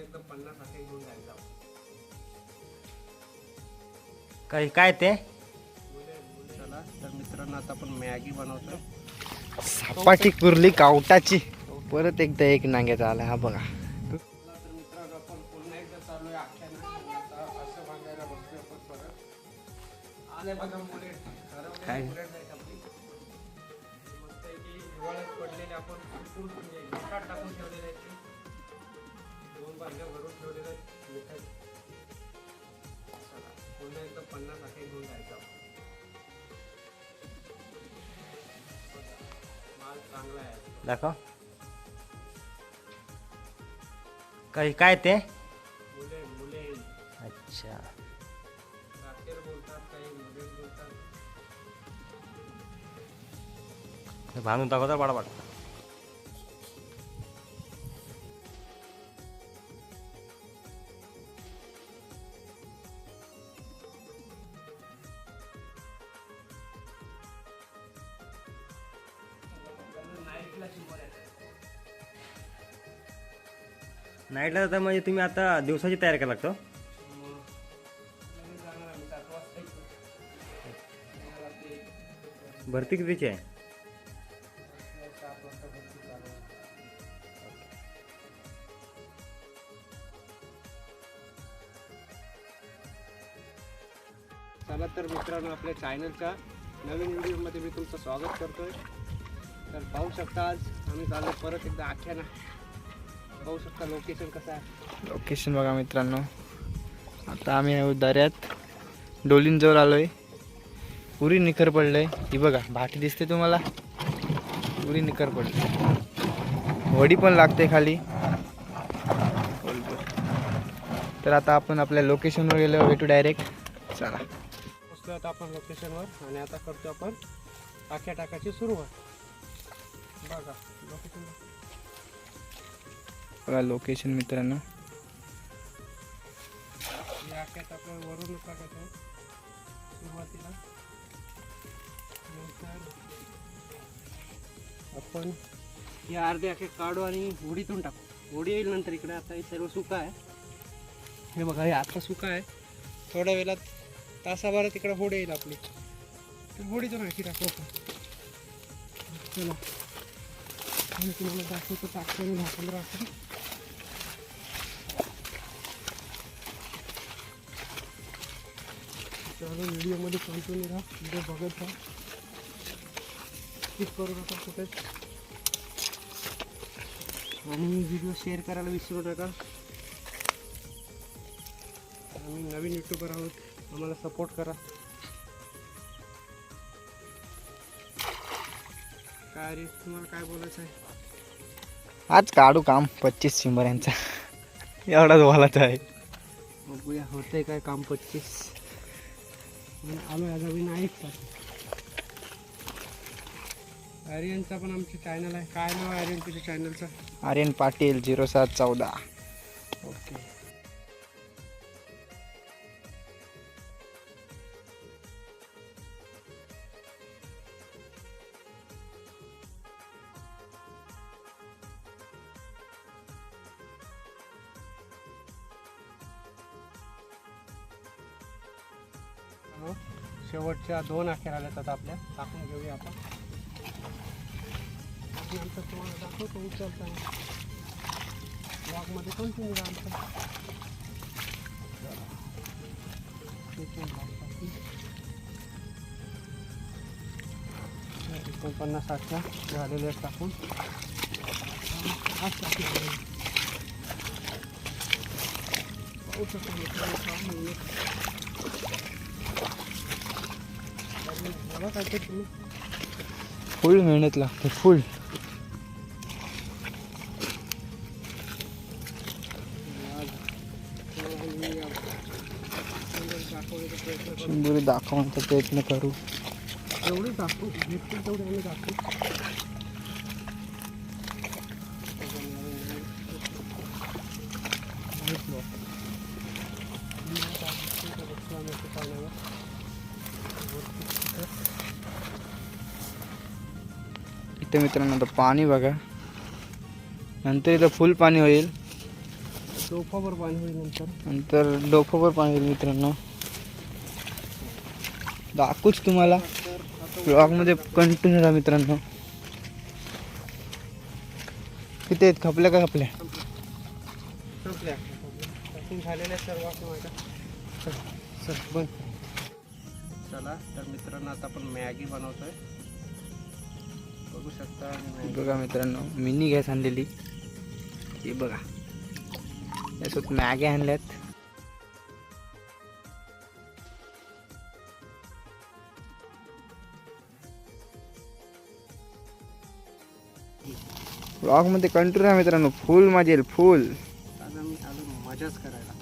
एकदम 50 आखे घेऊन जायला काय काय ते चला तर मित्रांनो आता आपण मॅगी बनवतो. सपाटी कुर्ली कावटाची परत एकदा एक नांग्याचा आला हा बघा. तर मित्रांनो आपण पुन्हा एकदा चालू आहे आख्यानं. आता असं बघायला बघतोय आपण परत आले बघा मुले काय? बुलेट जायचं आपली मस्त की हिवाळ्यात पडलेले आपण कुठून म्हणजे मिठात टाकून ठेवलेले आहेत ते. 2 बांध्या भरून ठेवलेले आहेत मिठात. चला पुन्हा एकदा 50 आखे घेऊन जायचं आपण. माल चांगला आहे. दाखव काय काय ते मुले मुले अच्छा राखेर बोलतात काही मुले बोलतात. हे बांधून टाकू तर बडा बडा. नाईटला जाता म्हणजे तुम्ही आता दिवसाची तयारी करायला लागतो. भरती कितीची आहे. चला तर मित्रांनो आपल्या चॅनलच्या नवीन व्हिडिओमध्ये मी तुमचं स्वागत करतोय. तर पाहू शकता आज आम्ही चालू परत एकदा आख्याना. पाहू शकता लोकेशन कसं आहे. लोकेशन बघा मित्रांनो, आता आम्ही आहोत दऱ्यात डोलींजवळ आलोय. पुरी निखर पडलंय. ही बघा भाटी दिसते तुम्हाला, पुरी निखर पडली. वडी पण लागते खाली. तर आता आपण आपल्या लोकेशनवर गेलो भेटू डायरेक्ट. चला पोचलो आता आपण लोकेशनवर आणि आता करतो आपण आख्या टाकायची सुरुवात. बघा लोकेशन बघा लोकेशन मित्रांनो. या आख्यात आपण वरून टाकायचं आहे सुरुवातीला. नंतर आपण या अर्धे आखे काढू आणि होडीतून टाकू. होडी येईल नंतर इकडे. आता हे सर्व सुका आहे. हे बघा हे आता सुका आहे. थोड्या वेळात तासाभरात तिकडे होडी येईल आपली. तर होडीतून आखी टाकू आपण. चला मी तुम्हाला दाखवतो टाकून झाकून राहतो. चला व्हिडिओमध्ये कंटिन्यू राहा. व्हिडिओ बघत राहा. स्किप करू नका कुठेच. आणि व्हिडिओ शेअर करायला विसरू नका. आम्ही नवीन यूट्यूबर आहोत, आम्हाला सपोर्ट करा. काय रे तुम्हाला काय बोलायचं आहे. आज काढू काम 25 शिंबऱ्यांचा. एवढाच बोलायचं आहे. बघूया होतंय काय काम. 25 आलो आज विनायक सर. आर्यनचा पण आमचं चॅनल आहे. काय नाव आहे आर्यन तुझ्या चॅनलचं. आर्यन पाटील 0714. ओके. शेवटच्या 2 आखेर आल्यात आता आपल्या. टाकून घेऊया आपण. नंतर तुम्हाला दाखवतो उचलताना. ब्लॉगमध्ये कंटिन्यू राहा. 49 आख्या झालेल्या टाकून पाहू शकतो मित्रांनो. मला काय ते तुम्ही फुल मेहनत लागते फुल. शिंबोरी दाखवण्याचा प्रयत्न करू. एवढी दाखवू भेटतील तेवढे आम्ही दाखवू. इथे मित्रांनो आता पाणी बघा. नंतर इथं फुल पाणी होईल. डोफावर पाणी होईल नंतर. नंतर डोफावर पाणी होईल मित्रांनो. दाखवूच तुम्हाला ब्लॉगमध्ये कंटिन्यू राहा मित्रांनो. किती आहेत? खपल्या का खपल्या? संपल्या पॅकिंग झालेल्या सर्व असं माझ्या. चल बंद. चला तर मित्रांनो आता आपण मॅगी बनवतोय. बघू शकता. बघा मित्रांनो मिनी गॅस आणलेली. हे बघा यासोबत मॅगी आणल्यात. ब्लॉगमध्ये कंटिन्यू आहे मित्रांनो. फुल मजा येईल फुल. आता मी आलो मजाच करायला.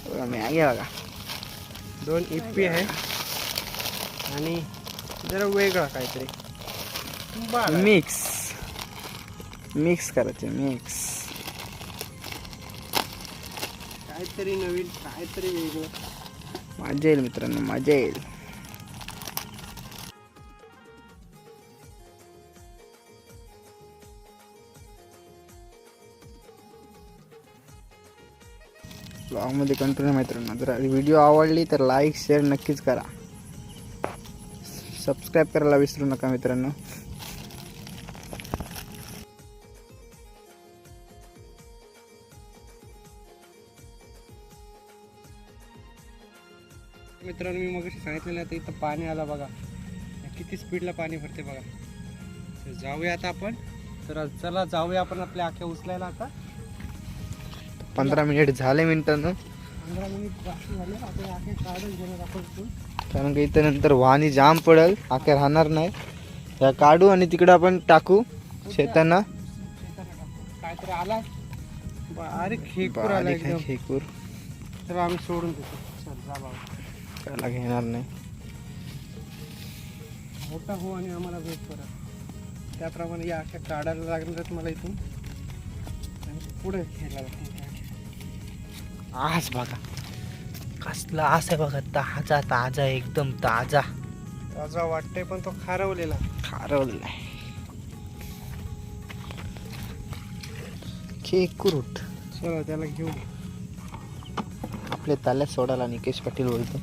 बघा मॅगी बघा. 2 इप्पी आहे आणि जरा वेगळा काहीतरी मिक्स करायचे. मिक्स काहीतरी नवीन काहीतरी वेगळं. मजा येईल मित्रांनो मजा येईल. ब्लॉगमध्ये कंटिन्यू मित्रांनो. जर व्हिडिओ आवडली तर लाईक शेअर नक्कीच करा. सबस्क्राईब करायला विसरू नका मित्रांनो. मित्रांनो मी मगाशी सांगितलेलं आता इथं पाणी आलं बघा. किती स्पीडला पाणी भरते बघा. तर जाऊया आता आपण. तर चला जाऊया आपण आपल्या आख्या उचलायला. आता 15 मिनिट झाले मित्रांनो. 15 मिनिट बाकी झाले. आपण आखे काढून घेणार आपण इथून. कारण की इथं नंतर वाहनी जाम पडेल. आखे राहणार नाही. या काढू आणि तिकडे आपण टाकू शेतांना. काहीतरी आला बारीक खेकूर आला एकदम. खेकूर तर आम्ही सोडून देतो. चल जा बाबा. त्याला घेणार नाही. मोठा हो आणि आम्हाला भेट करा. त्याप्रमाणे या अख्या काढायला लागणार आहेत मला इथून. आणि पुढे घ्यायला लागतील. आस बघा कसला आस आहे बघा. ताजा ताजा एकदम ताजा. ताजा वाटतंय पण तो खारवलेला. खारवलाय खेकूर. चला त्याला घेऊ. आपल्या ताल्यात सोडायला निकेश पाटील बोलतो.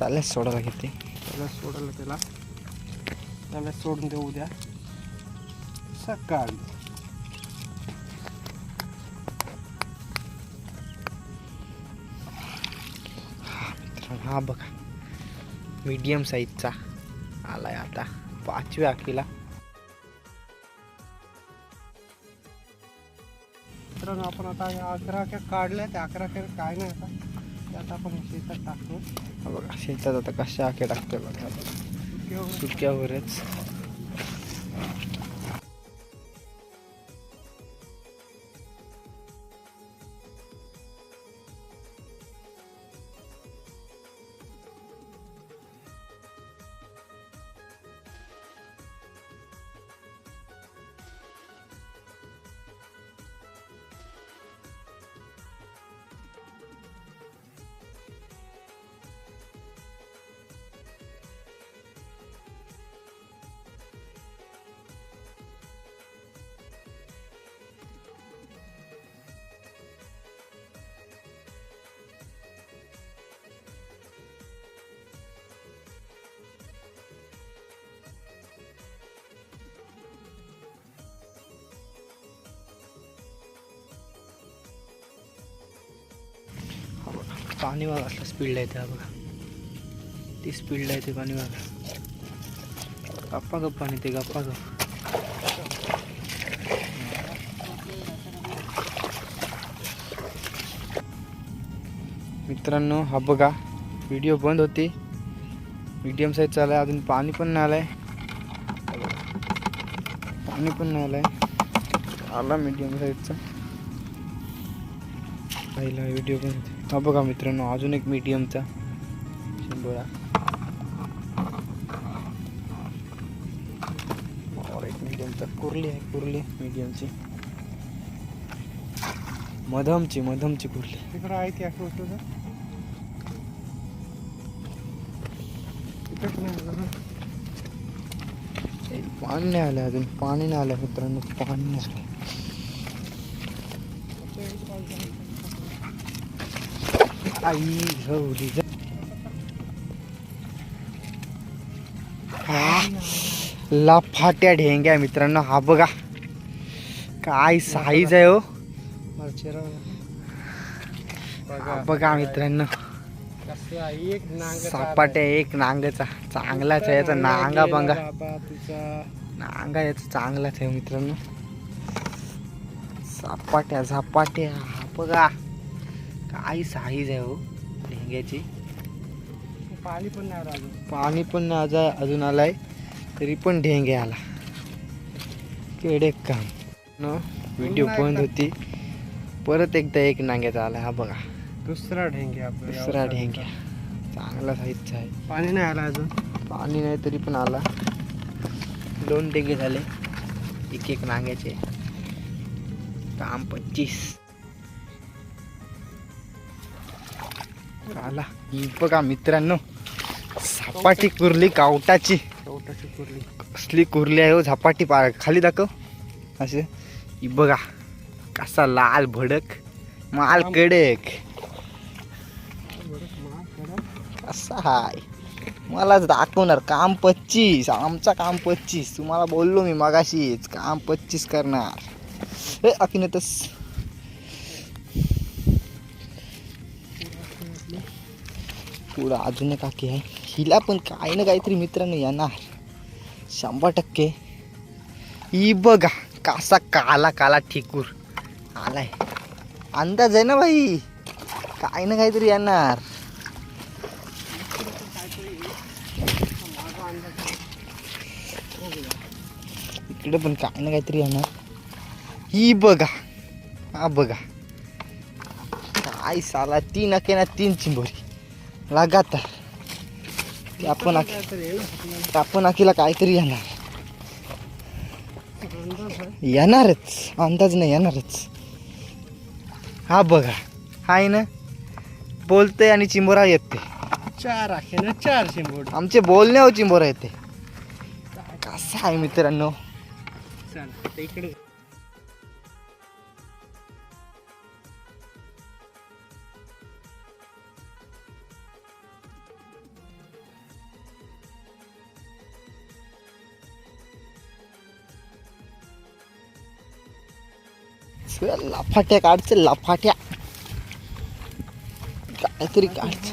ताल्यात सोडायला घेते. त्याला सोडायला त्याला सोडून देऊ उद्या सकाळी. हा बघा मीडियम साईजचा आलाय आता 5व्या आखीला. मित्रांनो आपण आता 11 काढल्या. त्या 11 काय नाही आता. त्यात आपण शेतात टाकतो. हा बघा शेतात आता कशा आखे टाकतोय बघा. सुक्यावरच. पाणी बघा असलं स्पीडला येते. हा बघा ती स्पीडला येते पाणी बघा. गप्पा गप्पा आणि ते गप्पा गप्पा. मित्रांनो हा बघा व्हिडिओ बंद होती. मीडियम साईज चालू आहे. अजून पाणी पण नाही आलंय. पाणी पण नाही आलंय. आला मीडियम साईजचा पहिला व्हिडिओ बंद होती. हा बघा मित्रांनो अजून एक मीडियमचा शिंदोळा. और एक मीडियमचा कुर्ली आहे. कुर्ली मीडियमची मधमची कुर्ली. तिकडं आहे ती अशी वस्तू. पाणी नाही आलं. अजून पाणी नाही आलं मित्रांनो. पाणी नाही आलं. आई गौरी लफाट्या ढेंग्या मित्रांनो. हा बघा काय साईज आहे हो. मार्चेरा हा बघा मित्रांनो कसला एक नांग सपाट्या एक नांगाचा चांगलाच आहे याचा नांगा बंगा. बाबा तुझा नांगा याचा चांगलाच आहे मित्रांनो. सपाट्या झपाट्या हा बघा काय साईज आहे हो ढेंग्याची. पाणी पण नाही आलं अजून. पाणी पण नाही अजून आलाय तरी पण ढेंगे आला. केडे काम न व्हिडिओ बंद होती. परत एकदा एक नांग्याचा आला. हा बघा दुसरा ढेंगे आपला. दुसरा ढेंग्या चांगला साईजचा आहे. पाणी नाही आलं अजून. पाणी नाही तरी पण आला. 2 ढेंगे झाले एक एक नांग्याचे. काम 25 आला. ही बघा मित्रांनो झपाटी कुर्ली कावटाची. कवटाची कुर्ली. कसली कुर्ली आहे हो. झपाटी पार खाली दाखव असे. ही बघा कसा लाल भडक माल कडक कसा हाय. मलाच दाखवणार काम 25. आमचा काम 25. तुम्हाला बोललो मी मगाशीच काम 25 करणार. अकिनतस पुढं अजून एक आखी आहे. हिला पण काही ना काहीतरी मित्रांनो येणार 100%. ही बघा कसा काला काला ठिकूर आलाय. अंदाज आहे ना भाई काही ना काहीतरी येणार. इकडे पण काही ना काहीतरी येणार. ही बघा हा बघा काय साला 3 अके ना 3 चिंबोरी लगातार. आपण आखीला काहीतरी येणार. येणारच अंदाज नाही येणारच. हा बघा हाय ना बोलतय आणि चिंबोरा येते. 4 आखे ना 4 शिंबोड. आमचे बोलण्यावर चिंबोरा येते. कसा आहे मित्रांनो. चल आता इकडे लफाट्या काढचे लफाट्या काहीतरी काढच.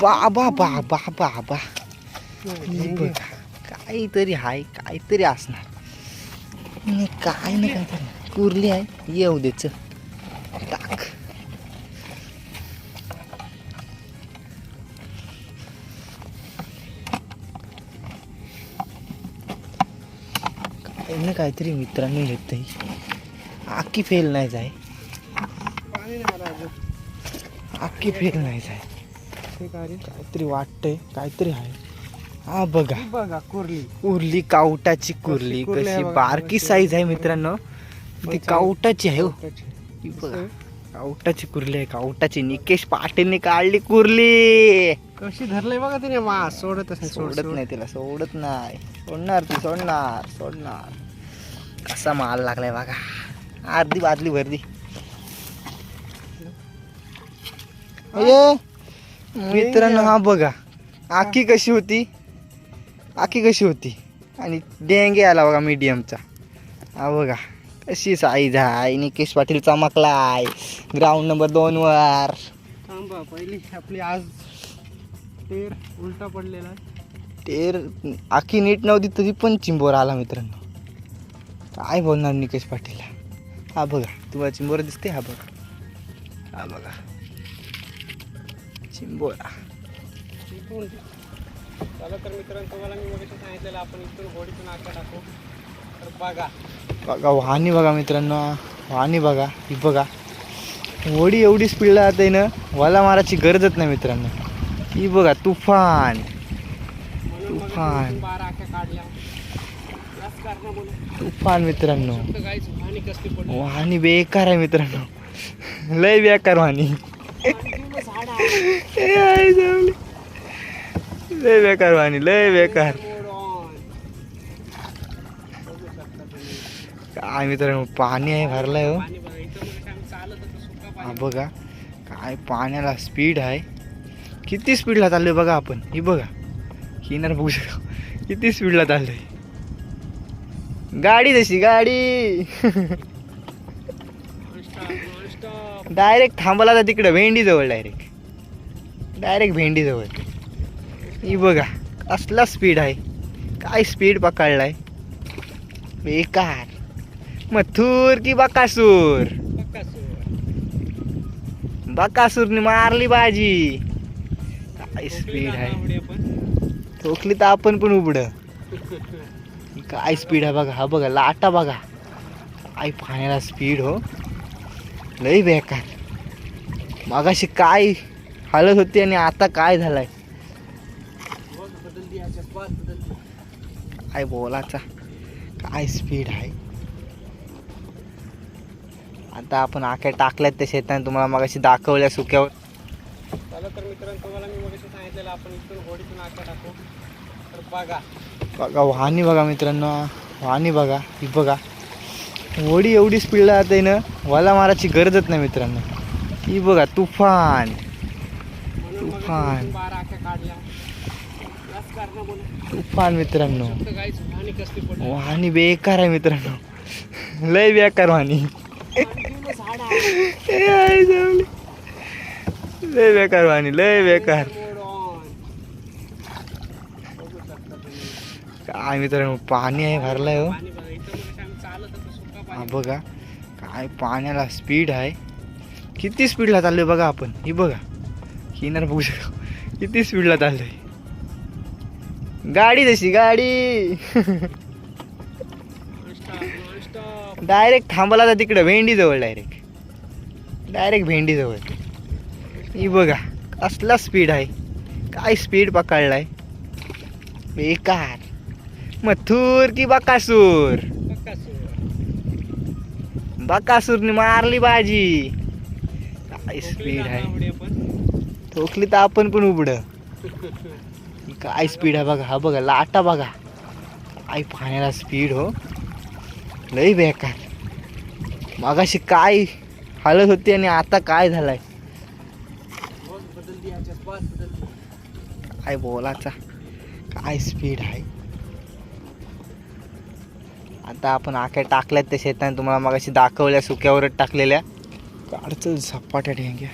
बाबा बाबा बाबा बघा काहीतरी हाय काहीतरी असणार. काय ना काहीतरी कुर्ली आहे. येऊ देच टाक. काही ना काहीतरी मित्रांनो येत. आखी फेल नाही जाय. पाणी नाही आलं अजून. आखी फेल नाही जाय. काहीतरी वाटतंय काहीतरी आहे. हा बघा बघा कुर्ली. कुर्ली कावटाची कुर्ली कुर्ली आहे कशी बघा, बारकी कशी साईज आहे मित्रांनो. ती कावटाची आहे हो. कवटाची. ही बघा कावटाची कुर्ली आहे. कावटाची निकेश पाटीलने काढली कुर्ली. कशी धरलंय बघा तिने मास. सोडतच नाही. सोडत नाही तिला सोडत नाही. सोडणार ती सोडणार सोडणार. कसा माल लागलाय बघा. अर्धी बादली भरली. मित्रांनो हा बघा आखी कशी होती. आखी कशी होती आणि डेंगे आला बघा मीडियमचा. हा बघा कशी साईज आहे. निकेश पाटील चमकलाय ग्राउंड नंबर 2 वर. थांबा पहिली आपली आज टेर उलटा पडलेला. टेर आखी नीट नव्हती तरी पण चिंबोरा आला मित्रांनो. काय बोलणार निकेश पाटीलला. हा बघा तुम्हाला चिंबोरा दिसते. हा बघा हा बघा चिंबोरा. चला तर मित्रांनो तुम्हाला मी मगाशी सांगितलेलं आपण इथून होडीतून आका टाकू. तर बघा बघा वाहनी बघा मित्रांनो. वाहनी बघा ही बघा होडी एवढी स्पीडला जाते ना वाला मारायची गरजच नाही मित्रांनो. ही बघा तुफान म्हणून मग तुफान 12 आख्या काढल्या. याच कारणामुळे तुफान मित्रांनो. तर गाईच आणि कसली पडली. वाहनी बेकार आहे मित्रांनो. लय बेकार वाहनी. लय बेकार वाहनी लय बेकार. काय मित्रांनो पाणी आहे भरलंय हो. पाणी बघा इथं मग आम्ही चालत होतो सुका हा पाणी बघा काय पाण्याला स्पीड आहे. किती स्पीडला चाललोय बघा आपण. ही बघा किनार बघू शकतो किती स्पीडला चाललोय. गाडी जशी गाडी non-stop. डायरेक्ट थांबला तर तिकडं भेंडीजवळ डायरेक्ट भेंडीजवळ. ही बघा कसला स्पीड आहे. काय स्पीड पकडलाय बेकार. मथुर की बकासूर. बकासूरने मारली बाजी. काय स्पीड आहे. ठोकली तर आपण पण उबड. काय स्पीड आहे बघा. हा बघा लाटा बघा. काय पाण्याला स्पीड हो लई बेकार. मगाशी काय हालत होती आणि आता काय झालंय काय बोलाचा. काय स्पीड आहे. आता आपण आख्या टाकल्यात त्या शेताने तुम्हाला मगाशी दाखवल्या सुक्यावर. चला तर मित्रांनो तुम्हाला मी मगाशी सांगितलेलं आपण इथून होडीतून आका टाकू. तर बघा बघा वाहनी बघा मित्रांनो. वाहनी बघा. ही बघा होडी एवढी स्पीडला जाते ना वाला मारायची गरजच नाही मित्रांनो. ही बघा तुफान म्हणून मग तुफान. इथून 12 आख्या काढल्या. याच कारणामुळे तुफान मित्रांनो. फक्त गाईच आणि कसली पडली. वाहनी बेकार आहे मित्रांनो. लय बेकार वाहनी. झाड ए आई जाऊन. लय बेकार वाहनी लय बेकार. काय मित्रांनो पाणी आहे भरलंय हो. पाणी बघा इथं मग आम्ही चालत होतो सुका हा पाणी बघा काय पाण्याला स्पीड आहे. किती स्पीडला चाललोय बघा आपण. ही बघा किनार बघू शकतो किती स्पीडला चाललोय. गाडी जशी गाडी non-stop. डायरेक्ट थांबला तर तिकडं भेंडीजवळ डायरेक्ट भेंडीजवळ. ही बघा कसला स्पीड आहे. काय स्पीड पकडलाय बेकार. मथुर की बकासूर. बकासूरने मारली बाजी. काय स्पीड आहे. ठोकली तर आपण पण उबड. काय स्पीड आहे बघा. हा बघा लाटा बघा. काय पाण्याला स्पीड हो लई बेकार. मगाशी काय हालत होती आणि आता काय झालंय काय बोलाचा. काय स्पीड आहे. आता आपण आख्या टाकल्यात त्या शेताने तुम्हाला मगाशी दाखवल्या सुक्यावरच टाकलेल्या. काढचं झपाट्या ढेंग्या.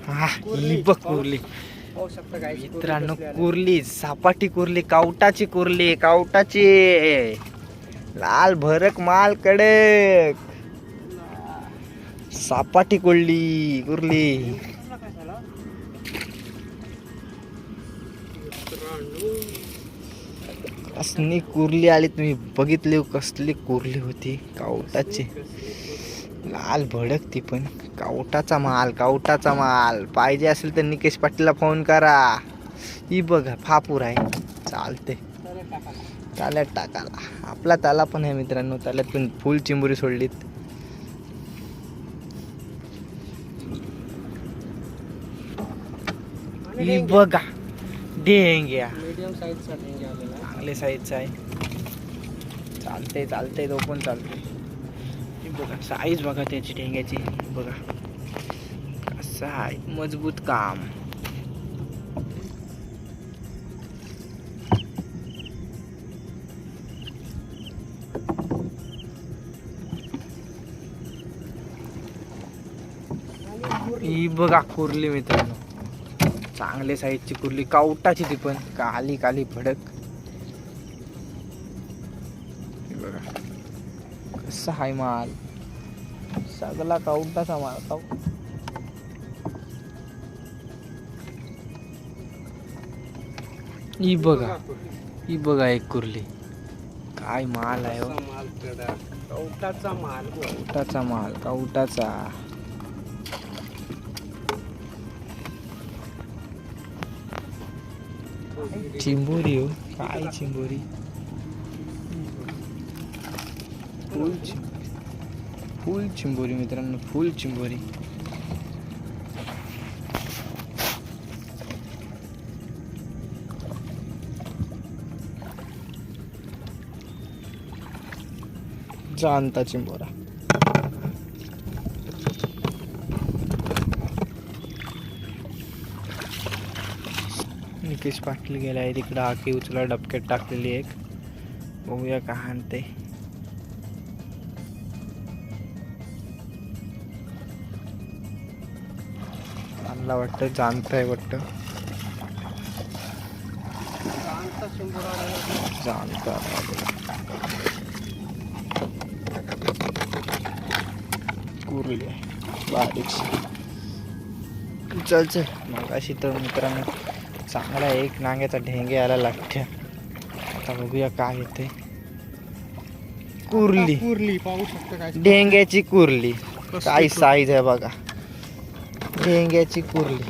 हा ही बघ कुर्ली पाहू शकता गाईची मित्रांनो. कुर्ली कसली आली. कुर्ली सपाटी कुर्ली कावटाची कुर्ली कावटाची. लाल भरक माल कडक सपाटी कुर्ली कुर्ली. कसली कुर्ली आली तुम्ही बघितली. कसली कुर्ली होती कावटाची. लाल भडक ती पण. कावटाचा माल पाहिजे असेल तर निकेश पाटीलला फोन करा. ही बघा फापूर आहे चालते ताल्यात टाकाला. आपला ताला पण आहे मित्रांनो. ताल्यात पण फुल चिंबोरी सोडलीत. ही बघा ढेंग्या. मीडियम साईजचा ढेंग्या आलेला आहे. चांगले साईजचा आहे. चालते तो पण चालते. ही बघा साईज बघा त्याची ढेंग्याची. बघा कसं आहे मजबूत काम. ही बघा कुर्ली मित्रांनो. चांगले साईजची कुर्ली कावटाची ती पण. काली काली भडक. हे बघा कसा हाय माल. सगळा कावटाचा माल. ही बघा एक कुर्ली. काय माल आहे हो. माल कडक. कवटाचा माल कावटाचा. चिंबोरी हो. काय चिंबोरी. फुल चिंबोरी मित्रांनो. फुल चिंबोरी. जाणता चिंबोरा. निकेश पाटील गेला आहे तिकडं. आकी उचला डबक्यात टाकलेली एक. बघूया का आणते. आणला वाटतं. जाणताय वाटतं. शांत शिंबोरा आहे. जाणता कुर्ली आहे बारीकशी. चल चल. मग अशी तर मित्रांनो चांगला एक नांग्याचा ढेंगे यायला लागते. आता बघूया काय येते. कुर्ली. कुर्ली पाहू शकता काय ढेंग्याची कुर्ली. काय साईज आहे बघा. ढेंग्याची कुर्ली.